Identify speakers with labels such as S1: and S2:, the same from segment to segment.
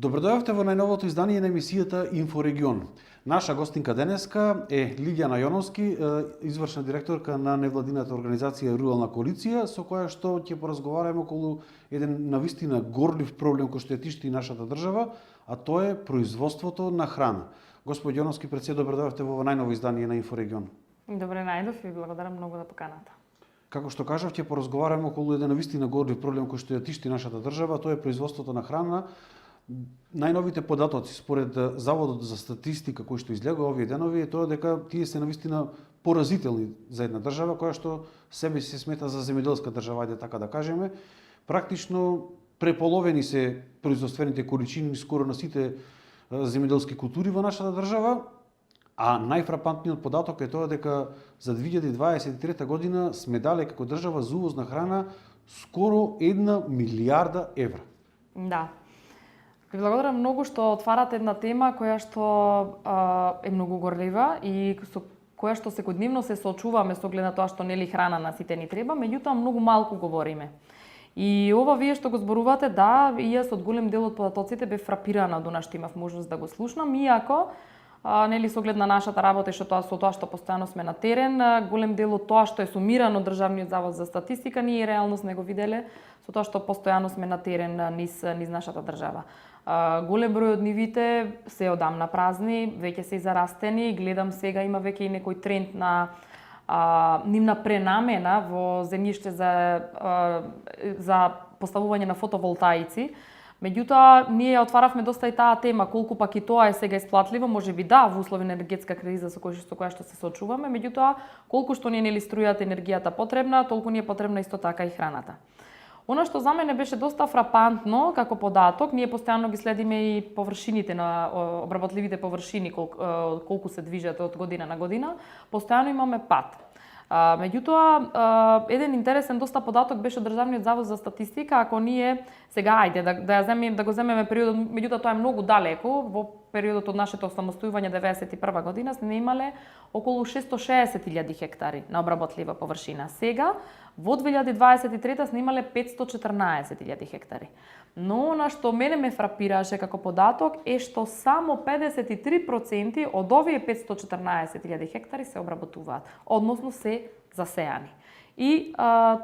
S1: Добродојавте во најновото издание на емисијата Инфорегион. Наша гостинка денеска е Лилјана Јоновски, извршна директорка на невладината организација Рурална коалиција, со која што ќе поразговараме околу еден навистина горлив проблем кој што ја тишти нашата држава, а тоа е производството на храна. Господи Јоновски, пред се добродојавте во најново издание на Инфорегион.
S2: Добре најдов и благодарам многу за поканата.
S1: Како што кажав, ќе поразговараме околу еден навистина горлив проблем кој што ја тишти нашата држава, тоа е производството на храна. Најновите податоци според Заводот за статистика кој што излегува овие денови е тоа дека тие се навистина поразителни за една држава која што себе се смета за земјоделска држава, ајде така да кажеме. Практично преполовени се производствените количини скоро на сите земјоделски култури во нашата држава, а најфрапантниот податок е тоа дека за 2023 година сме дале како држава за увоз на храна скоро 1 милијарда евра.
S2: Да. Ви благодарам многу што отварате една тема која што е многу горлива и со која што секојдневно се соочуваме со глед на тоа што нели храна на сите ни треба, меѓутоа многу малку говориме. И ова вие што го зборувате, да, и јас од голем дел од податоците бев фрапирана до што имав можност да го слушнам, иако нели со оглед на нашата работа и со тоа што постојано сме на терен, голем дел од тоа што е сумирано од Државниот завод за статистика, ние реалност не го виделе со тоа што постојано сме на терен низ нашата држава. Голем број од нивите се одамна празни, веќе се и зарастени, гледам сега има веќе и некој тренд на нивна пренамена во земјиште за поставување на фотоволтаици. Меѓутоа, ние отваравме доста и таа тема, колку пак и тоа е сега исплатливо, можеби да, во услови на енергетска криза со која што се соочуваме, меѓутоа, колку што ни е нели струјата енергијата потребна, толку ни е потребна исто така и храната. Она што за мене беше доста фрапантно како податок, ние постојано ги следиме и површините на обработливите површини, колку се движат од година на година, постојано имаме пат. Меѓутоа, еден интересен доста податок беше од Државниот завод за статистика, ако ние сега ајде да го земеме периодот, меѓутоа тоа е многу далеко, во периодот од нашето самостојување 91 година сме имале околу 660.000 хектари на обработлива површина. Сега во 2023 сме имале 514.000 хектари. Но она што мене ме фрапираше како податок е што само 53% од овие 514.000 хектари се обработуваат, односно се засеани. И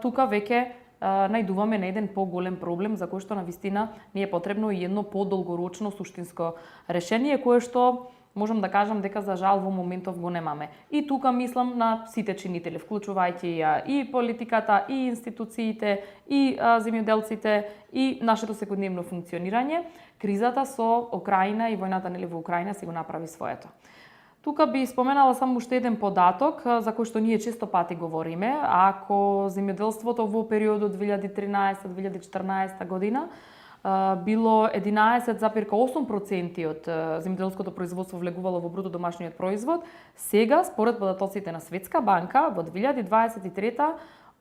S2: тука веќе најдуваме на еден поголем проблем за кој што навистина ни е потребно и едно подолгорочно суштинско решение кое што можам да кажам дека за жал во моментов го немаме. И тука мислам на сите чинители, вклучувајќи ја и политиката, и институциите, и земјоделците, и нашето секојдневно функционирање. Кризата со Украина и војната нели во Украина си го направи своето. Тука би споменала само уште еден податок за кој што ние често пати говориме. Ако земјоделството во периодот 2013-2014 година било 11,8% од земјоделското производство влегувало во бруто домашниот производ, сега според податоците на Светска банка во 2023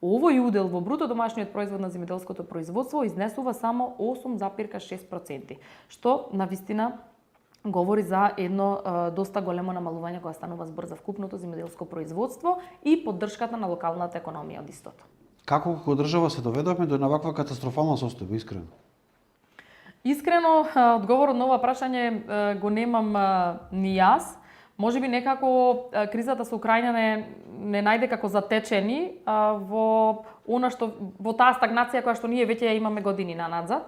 S2: овој удел во бруто домашниот производ на земјоделското производство изнесува само 8,6%, што навистина говори за едно доста големо намалување кога станува збор за вкупното земјоделско производство и поддршката на локалната економија од истото.
S1: Како држава се доведовме до ваква катастрофална состојба, искрено?
S2: Искрено, одговорот на ова прашање го немам ни јас. Можеби некако кризата со Украина не најде како затечени во таа стагнација која што ние веќе ја имаме години нанадзад.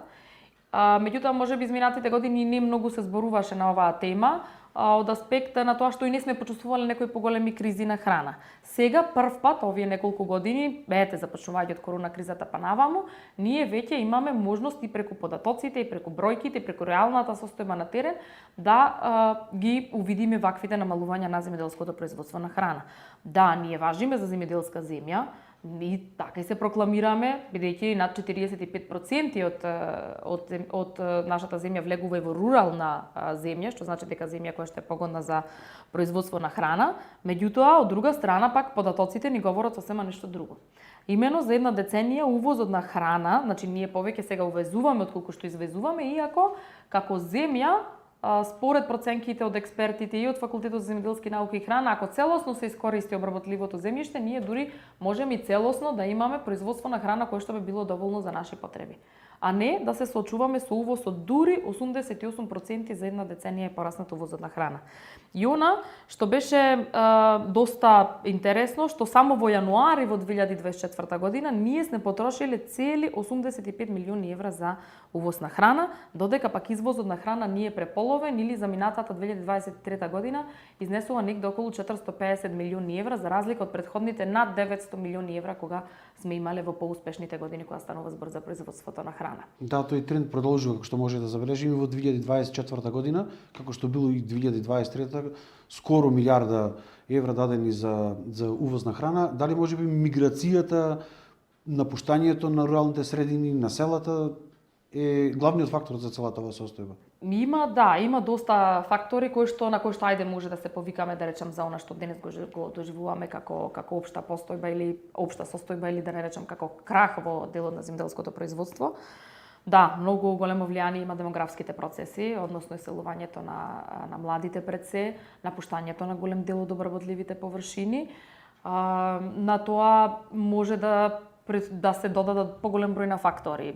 S2: Меѓутоа, можеби изминатите години не многу се зборуваше на оваа тема, од аспект на тоа што и не сме почувствувале некои поголеми кризи на храна. Сега прв пат овие неколку години, започнувајќи од корона кризата па наваму, ние веќе имаме можности преку податоците и преку бројките и преку реалната состојба на терен да ги увидиме ваквите намалувања на земјоделското производство на храна. Да, ние важиме за земјоделска земја, и така и се прокламираме, бидејќи над 45% од нашата земја влегува и во рурална земја, што значи дека земја која што е погодна за производство на храна, меѓутоа од друга страна пак податоците ни говорат сосема нешто друго. Имено за една деценија увозот на храна, значи ние повеќе сега увезуваме отколку што извезуваме, иако како земја според проценките од експертите и од Факултетот за земјоделски науки и храна, ако целосно се искористи обработливото земјиште, ние дури можеме и целосно да имаме производство на храна кое што би било доволно за наши потреби. А не да се соочуваме со увоз од дури 88% за една деценија е пораснат увозот на храна. И она што беше доста интересно, што само во јануари во 2024 година ние сме потрошиле цели 85 милиони евра за увоз на храна, додека пак извозот на храна ние преполовен или за минатата 2023 година изнесува негде околу 450 милиони евра, за разлика од претходните над 900 милиони евра кога сме имале во поуспешните години кога станува збор за производството на храна.
S1: Да, тој тренд продолжува, како што може да забележиме во 2024 година, како што било и 2023, скоро милиарда евра дадени за увоз на храна. Дали може би миграцијата, напуштањето на руралните средини, на селата е главниот фактор за целата оваа состојба?
S2: Има доста фактори на кои што ајде може да се повикаме, да речам, за она што денес го доживуваме како општа постојба или општа состојба, или да не речам како крах во делот на земјоделското производство. Да, многу големо влијание има демографските процеси, односно иселувањето на младите пред се, напуштањето на голем дел од обработливите површини. На тоа може да се додадат поголем број на фактори.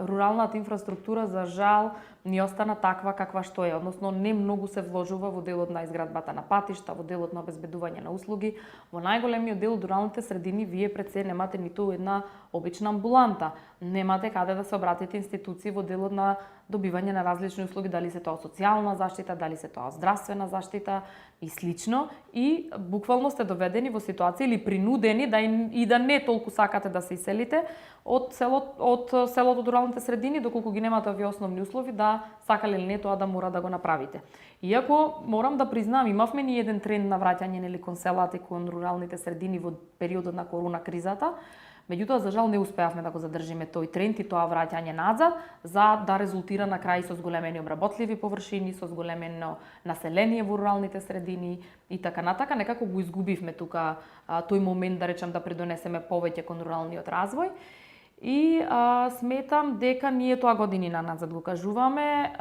S2: Руралната инфраструктура, за жал, ни остана таква каква што е, односно не многу се вложува во делот на изградбата на патишта, во делот на обезбедување на услуги. Во најголемиот дел од руралните средини вие пред се немате ниту една обична амбуланта, немате каде да се обратите институции во делот на добивање на различни услуги, дали се тоа социјална заштита, дали се тоа здравствена заштита и слично, и буквално сте доведени во ситуација или принудени да не толку сакате да се иселите од селото до руралните средини, доколку ги немате овие основни услови, да сакале или не тоа да мора да го направите. Иако морам да признам, имавме ни еден тренд на враќање нели кон селата и кон руралните средини во периодот на корона кризата, меѓутоа за жал не успеавме да го задржиме тој тренд и тоа враќање назад, за да резултира на крај со зголемени обработливи површини, со зголемено население во руралните средини и така натака. Некако го изгубивме тука тој момент, да речам, да придонесеме повеќе кон руралниот развој. И сметам дека ние тоа години назад го кажуваме,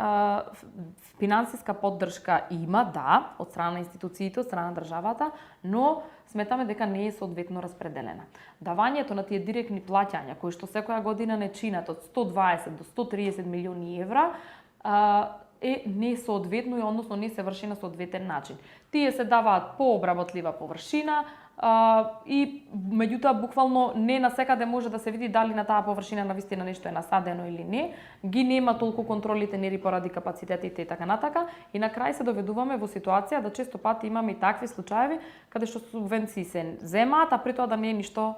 S2: финансиска поддршка има, да, од страна на институциите, од страна на државата, но сметаме дека не е соодветно распределена. Давањето на тие директни плаќања, кои што секоја година не чинат од 120 до 130 милиони евра, е несоодветно и односно не се врши на соодветен начин. Тие се даваат по обработлива површина, и меѓутоа буквално не насекаде може да се види дали на таа површина навистина нешто е насадено или не, ги нема толку контролите нери поради капацитетите и така натака, и на крај се доведуваме во ситуација да често пати имаме и такви случаеви каде што субвенции се земаат, а при тоа да не е ништо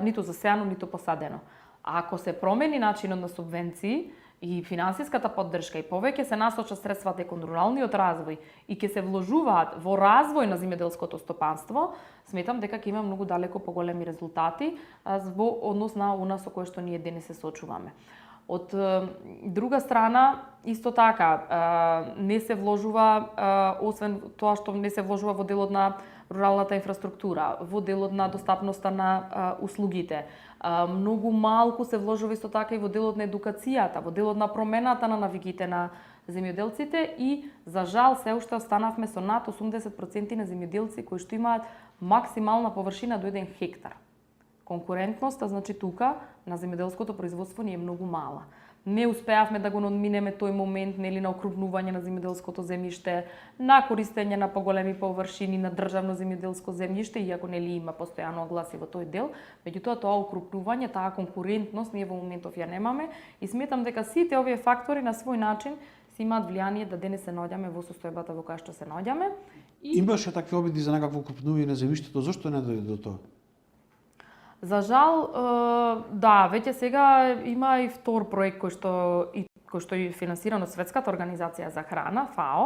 S2: ниту засеано, ниту посадено. А ако се промени начинот на субвенции и финансиската поддршка и повеќе се насочат средствата кон руралниот развој и ќе се вложуваат во развој на земјоделското стопанство, сметам дека ќе има многу далеко поголеми резултати во однос на она со кое што ние денес се соочуваме. Од друга страна, исто така, не се вложува, освен тоа што не се вложува во делот на руралната инфраструктура, во делот на достапноста на услугите. Многу малку се вложува исто така и во делот на едукацијата, во делот на промената на навиките на земјоделците и, за жал, се уште останавме со над 80% на земјоделци кои што имаат максимална површина до 1 хектар. Конкурентноста, значи тука, на земјоделското производство ни е многу мала. Не успеавме да го надминеме тој момент нели на окрупнување на земјоделското земјиште, на користење на поголеми површини на државно земјоделско земјиште, иако нели има постојано огласи во тој дел, меѓутоа тоа окрупнување, таа конкурентност ние во моментов ја немаме и сметам дека сите овие фактори на свој начин си имаат влијание да денес се наоѓаме во состојбата во која што се наоѓаме.
S1: Имаше такви обиди за некакво окрупнување на земјиштето, зошто не дојде до тоа?
S2: За жал, да, веќе сега има и втор проект кој што е финансиран од Светската организација за храна, ФАО.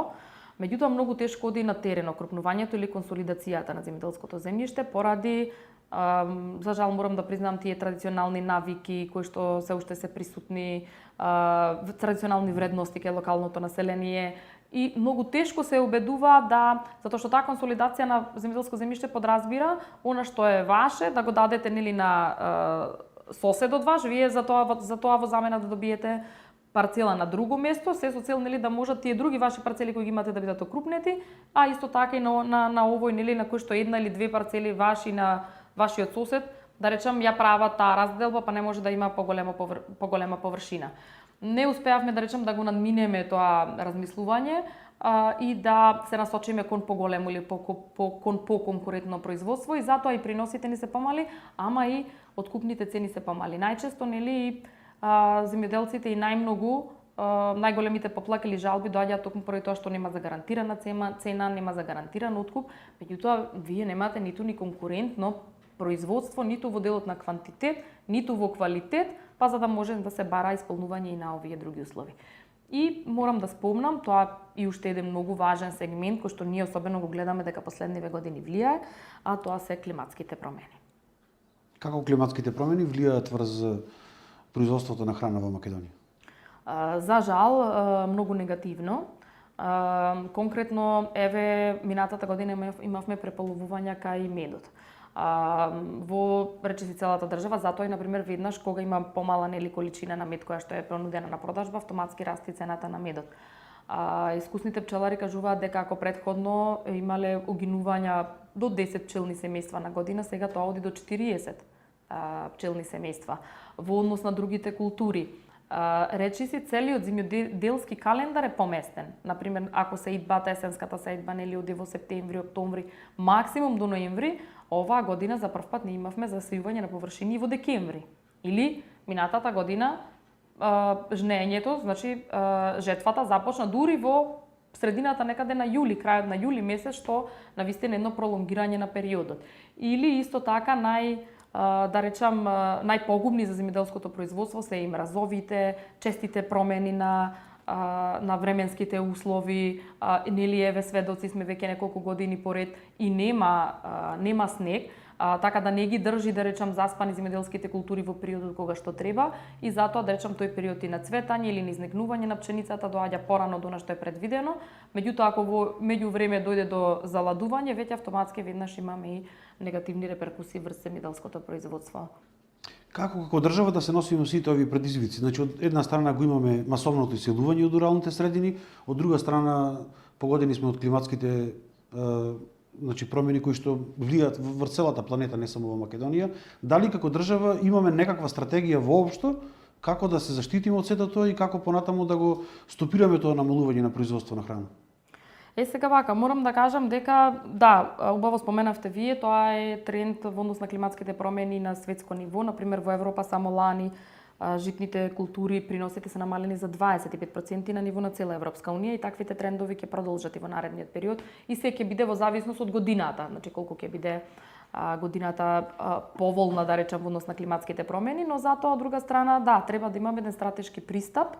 S2: Меѓутоа многу тешко оди на терен окрупнувањето или консолидацијата на земјоделското земјиште поради, за жал морам да признам, тие традиционални навики кои што се уште се присутни, традиционални вредности кај локалното население, и многу тешко се убедува затоа што таа консолидација на земјоделско земјиште подразбира она што е ваше, да го дадете нели на соседот ваш, вие за тоа во замена да добиете парцела на друго место, се со цел нели да можат тие други ваши парцели кои ги имате да бидат окрупнети, а исто така и на овој нели на кој што една или две парцели ваши на вашиот сосед, да речам ја прават таа разделба, па не може да има поголема површина. Не успеавме да речем да го надминеме тоа размислување и да се насочиме кон поголемо или кон поконкурентно производство и затоа и приносите ни се помали, ама и откупните цени се помали. Најчесто нели земјоделците и најголемите поплаки или жалби доаѓаат токму поради тоа што нема загарантирана цена, нема загарантиран откуп, меѓутоа вие немате ниту ни конкурентно производство, ниту во делот на квантитет, ниту во квалитет, па за да може да се бара исполнување и на овие други услови. И морам да спомнам, тоа и уште еден многу важен сегмент кој што ние особено го гледаме дека последниве години влијае, а тоа се климатските промени.
S1: Како климатските промени влијаат врз производството на храна во Македонија?
S2: За жал, многу негативно. Конкретно, еве, минатата година имавме преполовувања кај медот. Во речиси целата држава, затоа и например веднаш кога има помала нели количина на мед која што е понудена на продажба, автоматски расте цената на медот. Искусните пчелари кажуваат дека ако претходно имале угинувања до 10 пчелни семејства на година, сега тоа оди до 40 пчелни семејства. Во однос на другите култури, речиси целиот земјоделски календар е поместен. Например, ако сеидбата, есенската сеидба нели оди во септември, октомври, максимум до ноември, оваа година за прв пат не имавме засејување на површини во декември. Или минатата година жнењето, значи жетвата започна дури во средината некаде на јули, крајот на јули месец, што навистина едно пролонгирање на периодот. Или исто така да речам најпогубни за земјоделското производство се и мразовите, честите промени на временските услови, нели еве сведоци сме веќе неколку години поред и нема снег, така да не ги држи да речам заспани земјоделските култури во периодот кога што треба и затоа да речам тој период и на цветање или на изникнување на пшеницата доаѓа порано од она што е предвидено, меѓутоа ако во меѓувреме дојде до заладување, веќе автоматски веднаш имаме и негативни реперкусии врз земјоделското производство.
S1: Како држава да се носиме сите овие предизвици? Значи, од една страна го имаме масовното иселување од руралните средини, од друга страна погодени сме од климатските промени кои што влијаат врз целата планета, не само во Македонија. Дали како држава имаме некаква стратегија воопшто како да се заштитиме од сето тоа и како понатаму да го стопираме тоа намалување на производство на храна?
S2: Сега вака, морам да кажам дека, да, убаво споменавте вие, тоа е тренд во однос на климатските промени на светско ниво. Например, во Европа само лани житните култури приносите се намалени за 25% на ниво на цела Европска унија и таквите трендови ќе продолжат и во наредниот период и се ќе биде во зависност од годината, значи колку ќе биде годината поволна, да речем, во однос на климатските промени, но затоа од друга страна, да, треба да имаме еден стратешки пристап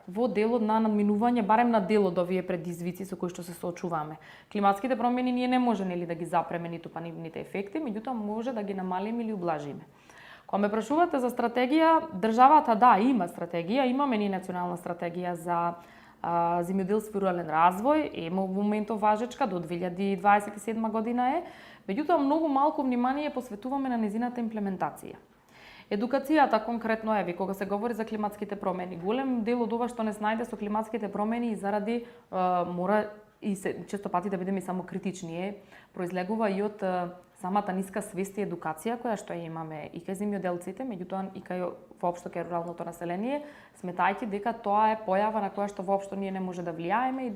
S2: во делот на надминување, барем на дел од овие предизвици со кои што се соочуваме. Климатските промени ние не може нели да ги запреме ниту па нивните ефекти, меѓутоа може да ги намалиме или убlažиме. Кога ме прашувате за стратегија, државата да, има стратегија, имаме ни национална стратегија за земјоделство и рурален развој, во моментов важечка до 2027 година е, меѓутоа многу малку внимание посветуваме на незината имплементација. Едукацијата конкретно еви, кога се говори за климатските промени, голем дел од ова што не снајде со климатските промени и заради мора и често пати да бидеме само критични, произлегува и од самата ниска свест и едукација која што ја имаме и кај земјоделците, меѓутоа и кај воопшто кај руралното население, сметајќи дека тоа е појава на која што воопшто ние не може да влијаеме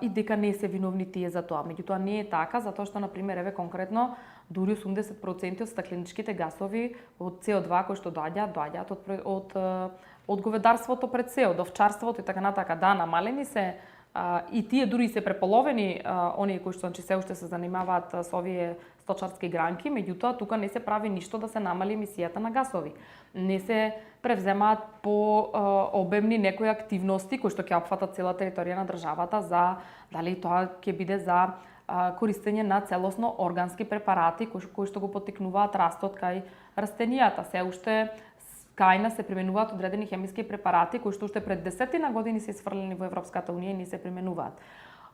S2: и дека не се виновни тие за тоа. Меѓутоа не е така, затоа што, например, еве конкретно, дури 80% од стакленичките гасови од CO2 кои што доаѓаат од говедарството пред се, од овчарството и така натака. Да, намалени се и тие дури се преполовени оние кои што се уште се занимаваат со овие сточарски гранки, меѓутоа тука не се прави ништо да се намали емисијата на гасови. Не се превземаат по обемни некои активности кои што ќе опфатат цела територија на државата за дали тоа ќе биде за користење на целосно органски препарати кои што го поттикнуваат растот кај растенијата. Се уште кај нас се применуваат одредени хемиски препарати кои што уште пред 10 години се исфрлени во Европската унија и не се применуваат.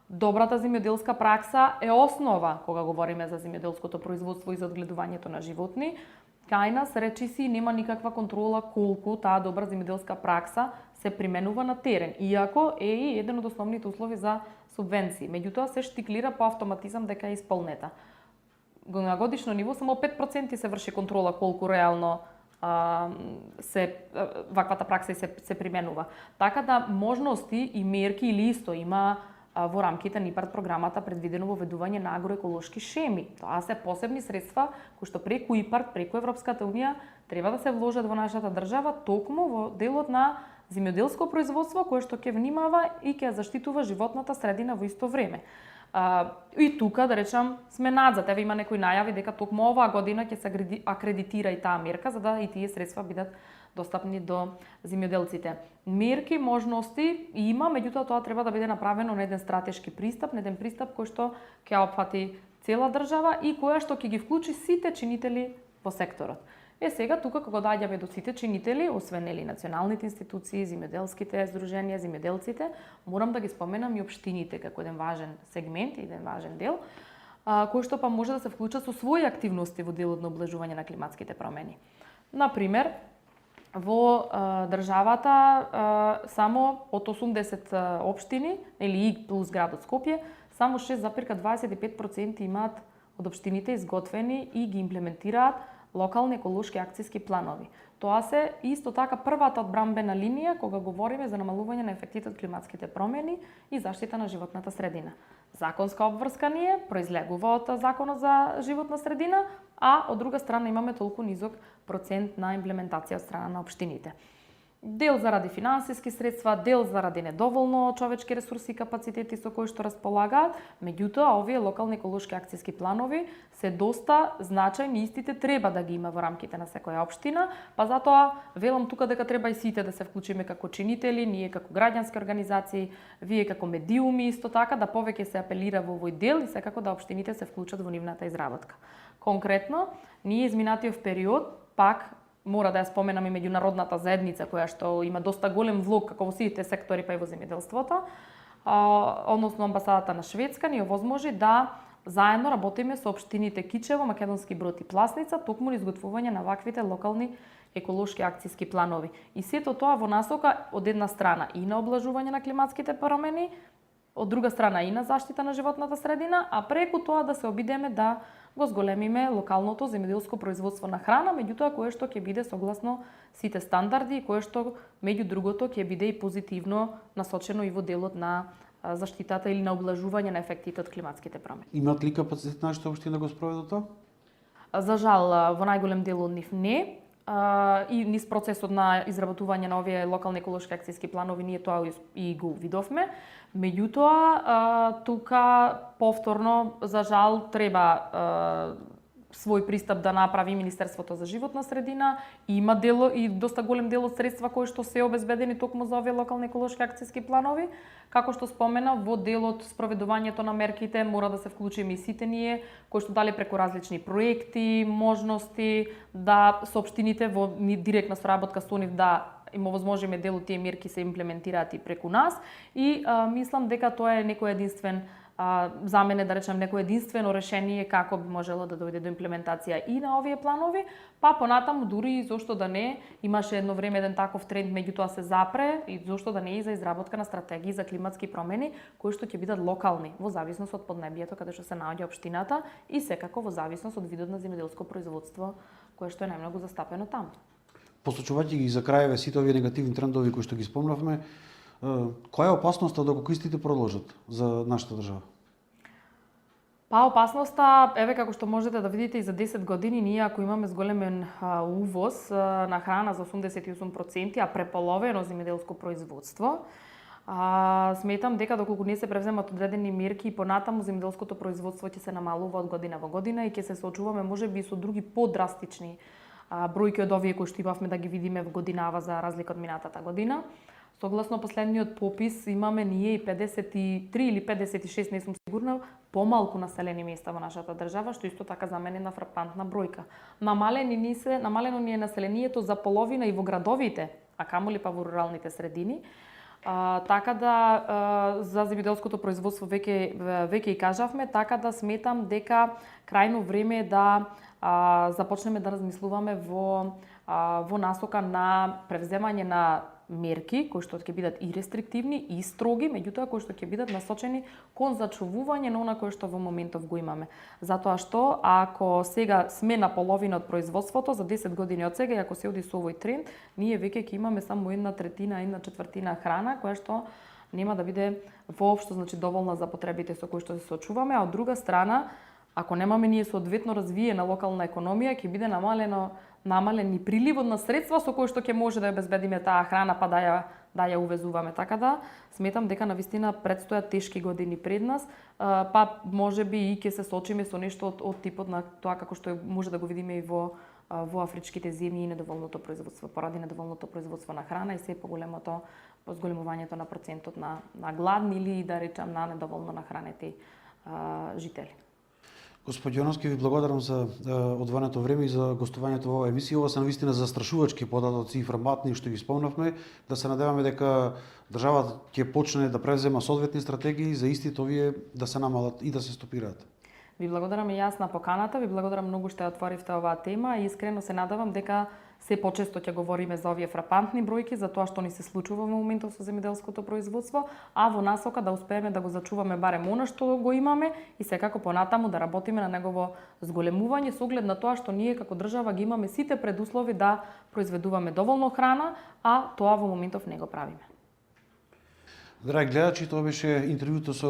S2: Добрата земјоделска пракса е основа кога говориме за земјоделското производство и за одгледувањето на животни. кај нас речиси нема никаква контрола колку таа добра земјоделска пракса се применува на терен, иако е и еден од основните услови за субвенции. Меѓутоа се штиклира по автоматизам дека е исполнета. На годишно ниво само 5% се врши контрола колку реално ваквата пракса се применува. Така да можности и мерки или исто има во рамките на ИПАРД програмата предвидено воведување на агроеколошки шеми. Тоа се посебни средства кои што преку ИПАРД, преку Европската унија треба да се вложат во нашата држава токму во делот на земјоделско производство кое што ќе внимава и ќе заштитува животната средина во исто време. И тука, да речам, сме надзад. Еве има некои најави дека токму оваа година ќе се акредитира и таа мерка, за да и тие средства бидат достапни до земјоделците. Мерки, можности има, меѓутоа тоа треба да биде направено на еден стратешки пристап, на еден пристап кој што ќе опфати цела држава и која што ќе ги вклучи сите чинители во секторот. Сега тука кога доаѓаме до сите чинители, освен нели националните институции, земјоделските здруженија, земјоделците, морам да ги споменам и општините како еден важен сегмент, еден важен дел, кој што па може да се вклучат со своји активности во делот на облажување на климатските промени. Например, во државата само од 80 општини, или и плюс градот Скопје, само 6,25% имаат од општините изготвени и ги имплементираат локални еколошки акцијски планови. Тоа се исто така првата одбрамбена линија кога говориме за намалување на ефектите од климатските промени и заштита на животната средина. Законска обврска ни е, произлегува од Законот за животна средина, а од друга страна имаме толку низок процент на имплементација од страна на општините. Дел заради финансиски средства, дел заради недоволно човечки ресурси и капацитети со кои што располагаат, меѓутоа овие локални еколошки акцијски планови се доста значајни, истите треба да ги има во рамките на секоја општина, па затоа велам тука дека треба и сите да се вклучиме како чинители, ние како граѓански организации, вие како медиуми исто така, да повеќе се апелира во овој дел и секако да општините се вклучат во нивната изработка. Конкретно, ние изминатиот период пак мора да ја споменам и меѓународната заедница која што има доста голем влог како во сите сектори па и во земјоделството, односно амбасадата на Шведска ни овозможи да заедно работиме со општините Кичево, Македонски Брод и Пласница токму изготвување на ваквите локални еколошки акцијски планови. И сето тоа во насока од една страна и на облажување на климатските промени, од друга страна и на заштита на животната средина, а преку тоа да се обидеме да го зголемиме локалното земјоделско производство на храна, меѓутоа кое што ќе биде согласно сите стандарди и кое што меѓу другото ќе биде и позитивно насочено и во делот на заштитата или на облажување на ефектите од климатските промени.
S1: Имаат ли капацитет нашите општини да го спроведат тоа?
S2: За жал, во најголем дел од нив не. И низ процесот на изработување на овие локални еколошки акцијски планови ние тоа и го видовме. Меѓутоа, тука повторно, за жал, треба свој пристап да направи Министерството за животна средина. Има дел и доста голем дел од средства кои што се обезбедени токму за овие локални еколошки акцијски планови. Како што спомена, во делот спроведувањето на мерките мора да се вклучиме и сите ние, кои што дали преку различни проекти, можности, да со општините во директна соработка со нив да им овозможиме дел од тие мерки се имплементираат и преку нас. И мислам дека тоа е некој единствен за мене, да речем, некој единствено решение како би можело да дојде до имплементација и на овие планови, па понатаму дури и зошто да не, имаше едно време еден таков тренд, меѓутоа се запре и зошто да не и за изработка на стратегии за климатски промени кои што ќе бидат локални во зависност од поднебието каде што се наоѓа општината и секако во зависност од видот на земјоделско производство кое што е најмногу застапено таму.
S1: Посочувајќи ги за крајеве сите овие негативни трендови кои што ги спомнавме, која е опасноста доколку истите продолжат за нашата држава?
S2: Па опасноста, еве како што можете да видите и за 10 години, ние ако имаме зголемен увоз на храна за 88%, а преполовено земјоделско производство, сметам дека доколку не се превземат одредени мерки и понатаму земјоделското производство ќе се намалува од година во година и ќе се соочуваме можеби со други подрастични бројки од овие кои што имавме да ги видиме во годинава за разлика од минатата година. Согласно последниот попис имаме ние и 53 или 56, не сум сигурна, помалку населени места во нашата држава, што исто така за мене е една фрапантна бројка. Намалено ни е населението за половина и во градовите, а камоли па во руралните средини. Така да за земјоделското производство веќе и кажавме, така да сметам дека крајно време е да започнеме да размислуваме во насока на превземање на мерки кои што ќе бидат и рестриктивни и строги, меѓутоа кои што ќе бидат насочени кон зачувување на она кое што во моментов го имаме. Затоа што ако сега сме на половина од производството за 10 години од сега и ако се оди со овој тренд, ние веќе ќе имаме само 1/3, 1/4 храна која што нема да биде воопшто доволна за потребите со кои што се соочуваме, а од друга страна, ако немаме ние соодветно развиена локална економија, ќе биде намален и приливот на средства со кои што ќе може да ја обезбедиме таа храна па да ја увезуваме. Така да сметам дека навистина предстојат тешки години пред нас, па можеби и ќе се соочиме со нешто од типот на тоа како што може да го видиме и во афричките земји и недоволното производство, поради недоволното производство на храна и се поголемото зголемувањето на процентот на гладни или да речам на недоволно нахранети жители.
S1: Господи Јоновски, ви благодарам за одвоеното време и за гостувањето во оваа емисија. Ова се навистина застрашувачки податоци и информатни што ги спомнавме. Да се надеваме дека државата ќе почне да превзема соодветни стратегии за истите овие да се намалат и да се стопираат.
S2: Ви благодарам и јас на поканата, ви благодарам многу што ја отворивте оваа тема и искрено се надевам дека се почесто ќе говориме за овие фрапантни бројки, за тоа што ни се случува во моментов со земјоделското производство, а во насока да успееме да го зачуваме барем она што го имаме и секако понатаму да работиме на негово зголемување со оглед на тоа што ние како држава ги имаме сите предуслови да произведуваме доволно храна, а тоа во моментов не го правиме.
S1: Драги гледачи, тоа беше интервјуто со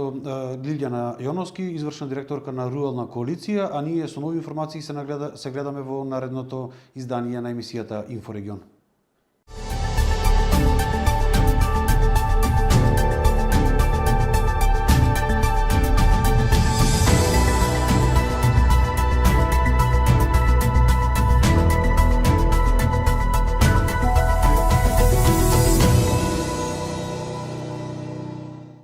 S1: Лилјана Јоновски, извршна директорка на Рурална коалиција, а ние со нови информации се гледаме во наредното издание на емисијата Инфорегион.